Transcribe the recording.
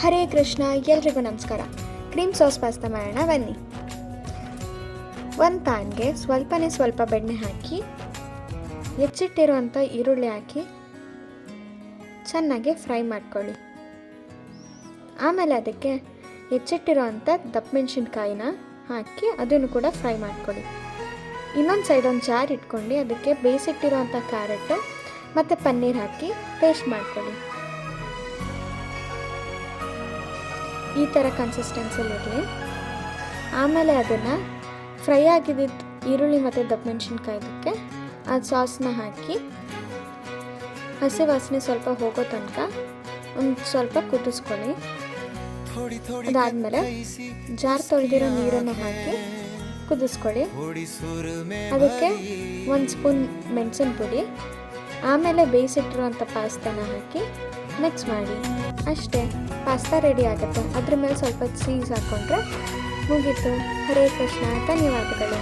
ಹರೇ ಕೃಷ್ಣ, ಎಲ್ರಿಗೂ ನಮಸ್ಕಾರ. Cream sauce pasta ಮಾಡೋಣ ಬನ್ನಿ. ಒಂದು ಪ್ಯಾನ್ಗೆ ಸ್ವಲ್ಪ ಬೆಣ್ಣೆ ಹಾಕಿ ಹೆಚ್ಚಿಟ್ಟಿರುವಂಥ ಈರುಳ್ಳಿ ಹಾಕಿ ಚೆನ್ನಾಗಿ ಫ್ರೈ ಮಾಡ್ಕೊಳ್ಳಿ. ಆಮೇಲೆ ಅದಕ್ಕೆ ಹೆಚ್ಚಿಟ್ಟಿರುವಂಥ ದಪ್ಪ ಮೆಣಸಿನ್ಕಾಯಿನ ಹಾಕಿ ಅದನ್ನು ಕೂಡ ಫ್ರೈ ಮಾಡ್ಕೊಳ್ಳಿ. ಇನ್ನೊಂದು ಸೈಡ್ ಒಂದು ಜಾರ್ ಇಟ್ಕೊಂಡು ಅದಕ್ಕೆ ಬೇಯಿಸಿಟ್ಟಿರುವಂಥ ಕ್ಯಾರೆಟು ಮತ್ತು ಪನ್ನೀರ್ ಹಾಕಿ ಪೇಸ್ಟ್ ಮಾಡ್ಕೊಳ್ಳಿ. ಈ ಥರ ಕನ್ಸಿಸ್ಟೆನ್ಸಿಲಿ ಇರಲಿ. ಆಮೇಲೆ ಅದನ್ನು ಫ್ರೈ ಆಗಿದ್ದಿದ್ದು ಈರುಳ್ಳಿ ಮತ್ತು ದಪ್ಪ ಮೆಣಸಿನ್ಕಾಯಿದಕ್ಕೆ ಆ ಸಾಸ್ನ ಹಾಕಿ ಹಸಿ ವಾಸನೆ ಸ್ವಲ್ಪ ಹೋಗೋ ತನಕ ಒಂದು ಸ್ವಲ್ಪ ಕುದಿಸ್ಕೊಳ್ಳಿ. ಅದಾದಮೇಲೆ ಜಾರ್ ತೊಳೆದಿರೋ ನೀರನ್ನು ಹಾಕಿ ಕುದಿಸ್ಕೊಳ್ಳಿ. ಅದಕ್ಕೆ 1 ಸ್ಪೂನ್ ಮೆಣಸಿನ ಪುಡಿ, ಆಮೇಲೆ ಬೇಯಿಸಿಟ್ಟಿರುವಂಥ ಪಾಸ್ತಾನ ಹಾಕಿ ಮಿಕ್ಸ್ ಮಾಡಿ. ಅಷ್ಟೇ, ಪಾಸ್ತಾ ರೆಡಿ ಆಗುತ್ತೆ. ಅದ್ರ ಮೇಲೆ ಸ್ವಲ್ಪ ಚೀಸ್ ಹಾಕ್ಕೊಂಡ್ರೆ ಮುಗೀತು. ಹರೇ ಕೃಷ್ಣ, ಧನ್ಯವಾದಗಳು.